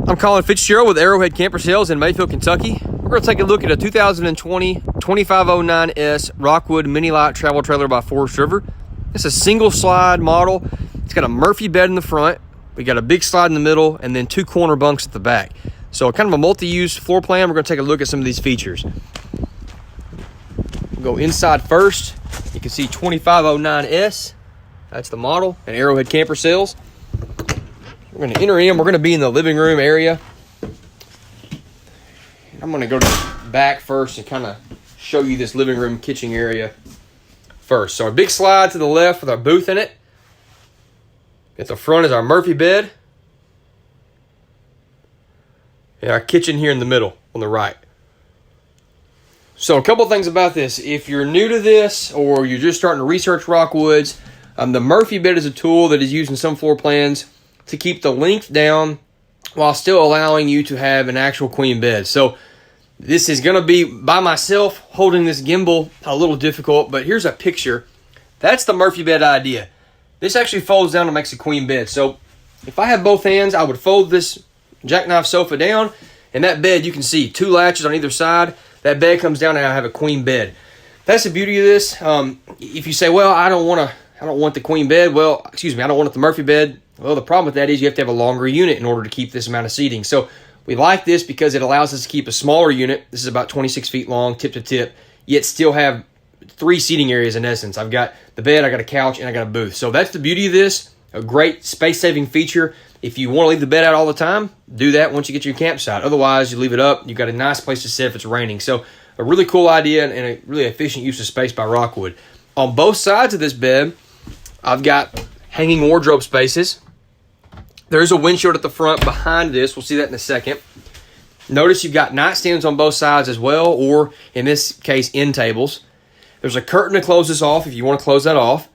I'm Colin Fitzgerald with Arrowhead Camper Sales in Mayfield, Kentucky. We're going to take a look at a 2020 2509S Rockwood Mini-Lite travel trailer by Forest River. It's a single slide model. It's got a Murphy bed in the front. We got a big slide in the middle and then 2 corner bunks at the back. So kind of a multi-use floor plan. We're going to take a look at some of these features. We'll go inside first. You can see 2509S. That's the model and Arrowhead Camper Sales. We're going to enter in. We're going to be in the living room area. I'm going to go to the back first and kind of show you this living room kitchen area first. So our big slide to the left with our booth in it. At the front is our Murphy bed. And our kitchen here in the middle on the right. So a couple things about this. If you're new to this or you're just starting to research Rockwoods, the Murphy bed is a tool that is used in some floor plans to keep the length down while still allowing you to have an actual queen bed. So this is going to be, by myself, holding this gimbal a little difficult, but here's a picture. That's the Murphy bed idea. This actually folds down and makes a queen bed. So if I had both hands, I would fold this jackknife sofa down, and that bed, you can see 2 latches on either side. That bed comes down and I have a queen bed. That's the beauty of this. If you say, well, I don't want the queen bed. Well, excuse me, I don't want the Murphy bed. Well, the problem with that is you have to have a longer unit in order to keep this amount of seating. So we like this because it allows us to keep a smaller unit. This is about 26 feet long, tip to tip, yet still have 3 seating areas in essence. I've got the bed, I got a couch, and I got a booth. So that's the beauty of this. A great space-saving feature. If you want to leave the bed out all the time, do that once you get to your campsite. Otherwise, you leave it up. You've got a nice place to sit if it's raining. So a really cool idea and a really efficient use of space by Rockwood. On both sides of this bed, I've got hanging wardrobe spaces. There's a windshield at the front behind this. We'll see that in a second. Notice you've got nightstands on both sides as well, or in this case, end tables. There's a curtain to close this off if you want to close that off.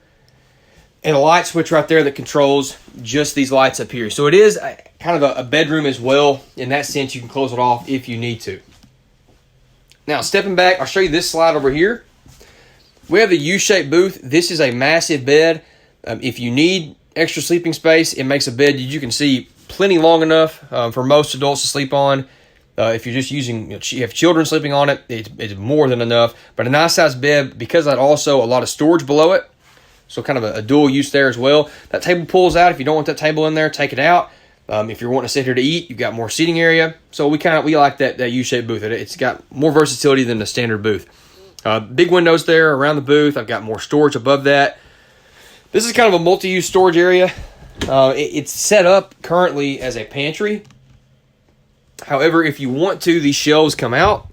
And a light switch right there that controls just these lights up here. So it is kind of a bedroom as well. In that sense, you can close it off if you need to. Now, stepping back, I'll show you this slide over here. We have the U-shaped booth. This is a massive bed. If you need extra sleeping space, it makes a bed you can see plenty long enough for most adults to sleep on. If you're just using, you have children sleeping on it, it's more than enough. But a nice sized bed, because that also a lot of storage below it. So kind of a dual use there as well. That table pulls out. If you don't want that table in there, take it out. If you're wanting to sit here to eat, you've got more seating area. So we like that U-shaped booth. It's got more versatility than the standard booth. Big windows there around the booth. I've got more storage above that. This is kind of a multi-use storage area. It's set up currently as a pantry. However, if you want to, these shelves come out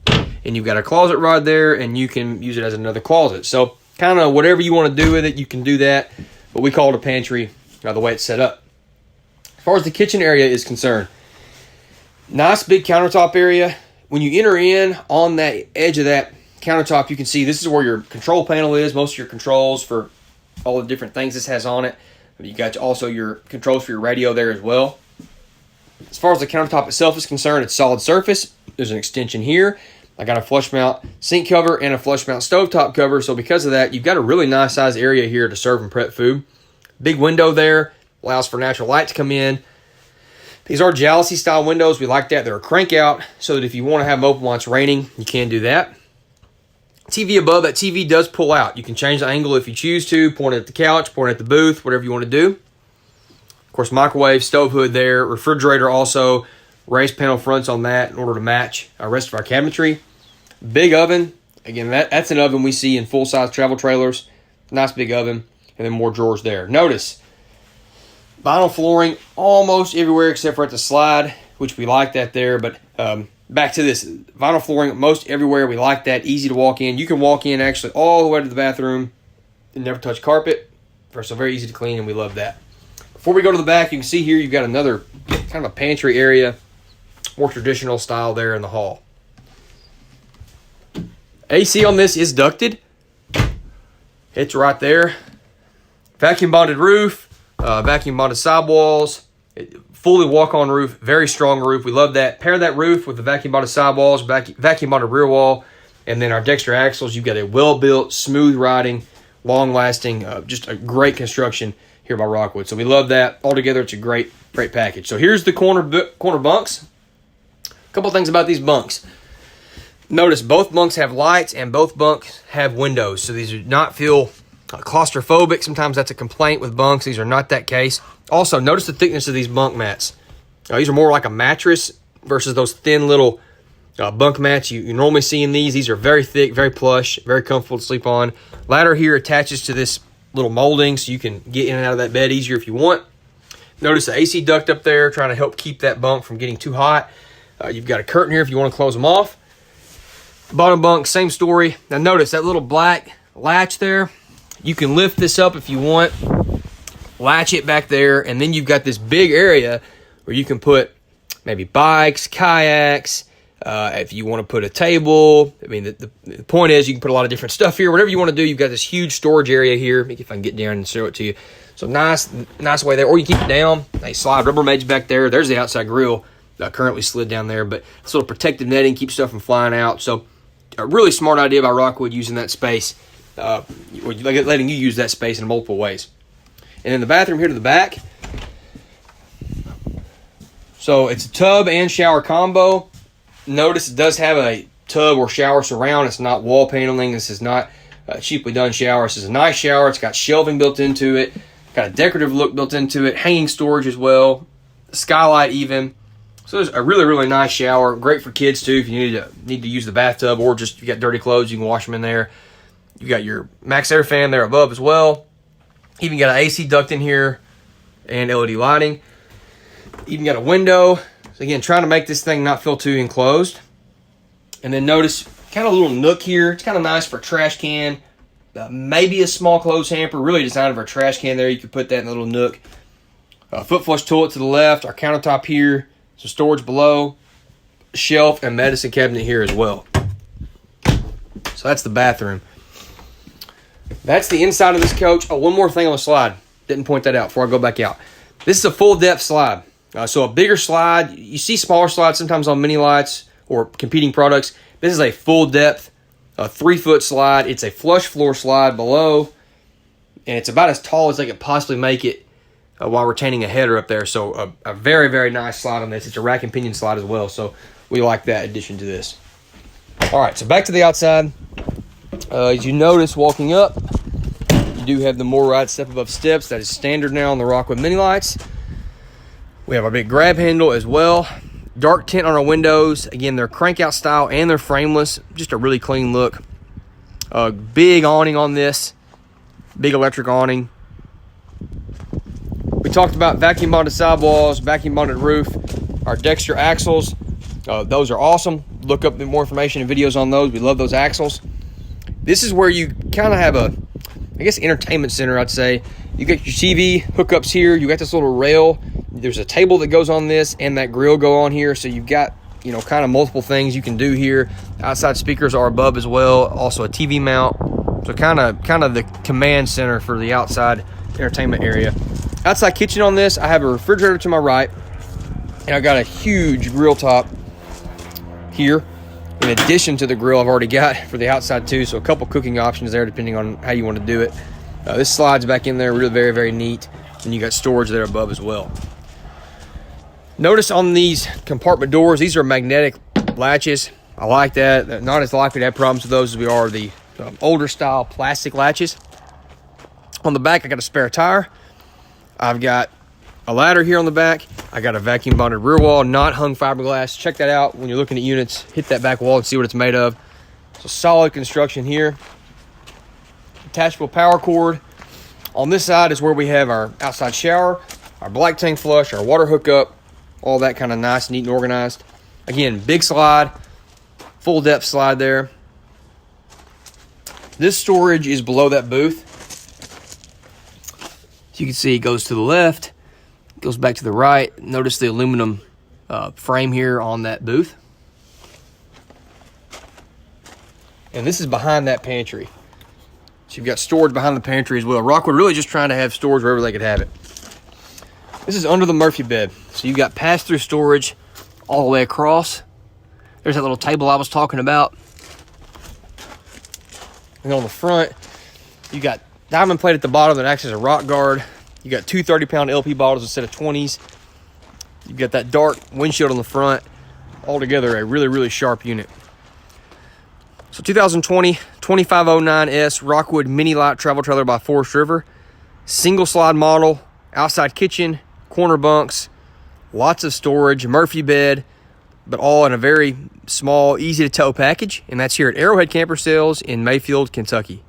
and you've got a closet right there and you can use it as another closet. So kind of whatever you want to do with it, you can do that. But we call it a pantry the way it's set up. As far as the kitchen area is concerned, nice big countertop area. When you enter in on that edge of that countertop, you can see this is where your control panel is. Most of your controls for all the different things this has on it. You got also your controls for your radio there as well. As far as the countertop itself is concerned, it's solid surface. There's an extension here. I got a flush mount sink cover and a flush mount stovetop cover. So because of that, you've got a really nice size area here to serve and prep food. Big window there, allows for natural light to come in. These are jalousie style windows. We like that. They're a crank out so that if you want to have them open while it's raining, you can do that. TV above, that TV does pull out. You can change the angle if you choose to, point it at the couch, point it at the booth, whatever you want to do. Of course, microwave, stove hood there, refrigerator also, raised panel fronts on that in order to match the rest of our cabinetry. Big oven. Again, that's an oven we see in full-size travel trailers. Nice big oven, and then more drawers there. Notice, vinyl flooring almost everywhere except for at the slide, which we like that there, but back to this. Vinyl flooring most everywhere. We like that. Easy to walk in. You can walk in actually all the way to the bathroom and never touch carpet. So very easy to clean, and we love that. Before we go to the back, you can see here you've got another kind of a pantry area, more traditional style there in the hall. AC on this is ducted. It's right there. Vacuum bonded roof, vacuum bonded sidewalls, fully walk-on roof, very strong roof. We love that. Pair that roof with the vacuum bonded sidewalls, vacuum bonded rear wall, and then our Dexter axles. You've got a well-built, smooth riding, long-lasting, just a great construction here by Rockwood. So we love that. Altogether, it's a great package. So here's the corner bunks. A couple things about these bunks. Notice both bunks have lights and both bunks have windows, so these do not feel claustrophobic. Sometimes that's a complaint with bunks. These are not that case. Also, notice the thickness of these bunk mats. These are more like a mattress versus those thin little bunk mats you normally see in these. These are very thick, very plush, very comfortable to sleep on. Ladder here attaches to this little molding so you can get in and out of that bed easier if you want. Notice the AC duct up there trying to help keep that bunk from getting too hot. You've got a curtain here if you want to close them off. Bottom bunk, same story. Now notice that little black latch there. You can lift this up if you want, latch it back there, and then you've got this big area where you can put maybe bikes, kayaks, if you want to put a table. I mean, the point is you can put a lot of different stuff here. Whatever you want to do, you've got this huge storage area here. Maybe if I can get down and show it to you. So nice way there. Or you keep it down. They slide Rubbermaids back there. There's the outside grill currently slid down there. But this little protective netting keeps stuff from flying out. So a really smart idea by Rockwood using that space, letting you use that space in multiple ways. And then the bathroom here to the back. So it's a tub and shower combo. Notice it does have a tub or shower surround. It's not wall paneling. This is not a cheaply done shower. This is a nice shower. It's got shelving built into it. Got a decorative look built into it. Hanging storage as well. Skylight even. So it's a really, really nice shower. Great for kids too if you need to use the bathtub, or just if you got dirty clothes, you can wash them in there. You got your max air fan there above as well. Even got an AC duct in here and LED lighting. Even got a window. So again, trying to make this thing not feel too enclosed. And then notice kind of a little nook here. It's kind of nice for a trash can. Maybe a small clothes hamper. Really designed for a trash can there. You could put that in a little nook. Foot flush toilet to the left. Our countertop here. Some storage below. Shelf and medicine cabinet here as well. So that's the bathroom. That's the inside of this coach. Oh, one more thing on the slide. Didn't point that out before I go back out. This is a full depth slide. So a bigger slide. You see smaller slides sometimes on Mini-Lites or competing products. This is a full depth, 3-foot slide. It's a flush floor slide below. And it's about as tall as they could possibly make it while retaining a header up there. So a very, very nice slide on this. It's a rack and pinion slide as well. So we like that addition to this. All right, so back to the outside. As you notice walking up, you do have the more ride step above steps. That is standard now on the Rockwood Mini-Lites. We have our big grab handle as well. Dark tint on our windows. Again, they're crank out style and they're frameless. Just a really clean look. Big awning on this. Big electric awning. We talked about vacuum bonded sidewalls, vacuum bonded roof. Our Dexter axles. Those are awesome. Look up more information and videos on those. We love those axles. This is where you kind of have a, I guess, entertainment center, I'd say. You got your TV hookups here. You got this little rail. There's a table that goes on this and that grill go on here. So you've got, kind of multiple things you can do here. Outside speakers are above as well. Also a TV mount. So kind of the command center for the outside entertainment area. Outside kitchen on this, I have a refrigerator to my right. And I got a huge grill top here, in addition to the grill I've already got for the outside too. So a couple cooking options there depending on how you want to do it. This slides back in there, really very, very neat. And you got storage there above as well. Notice on these compartment doors, these are magnetic latches. I like that. They're not as likely to have problems with those as we are the older style plastic latches. On the back, I got a spare tire. I've got a ladder here on the back. I got a vacuum bonded rear wall, not hung fiberglass. Check that out when you're looking at units. Hit that back wall and see what it's made of. So solid construction here. Attachable power cord. On this side is where we have our outside shower, our black tank flush, our water hookup, all that kind of nice, neat, and organized. Again, big slide, full depth slide there. This storage is below that booth. So you can see it goes to the left, goes back to the right. Notice the aluminum frame here on that booth. And this is behind that pantry. So you've got storage behind the pantry as well. Rockwood really just trying to have storage wherever they could have it. This is under the Murphy bed. So you've got pass-through storage all the way across. There's that little table I was talking about. And on the front, you got diamond plate at the bottom that acts as a rock guard. You got two 30-pound LP bottles instead of 20s. You've got that dark windshield on the front. altogether a really, really sharp unit. So 2020 2509S Rockwood Mini-Lite travel trailer by Forest River. Single slide model, outside kitchen, corner bunks, lots of storage, Murphy bed, but all in a very small, easy to tow package. And that's here at Arrowhead Camper Sales in Mayfield, Kentucky.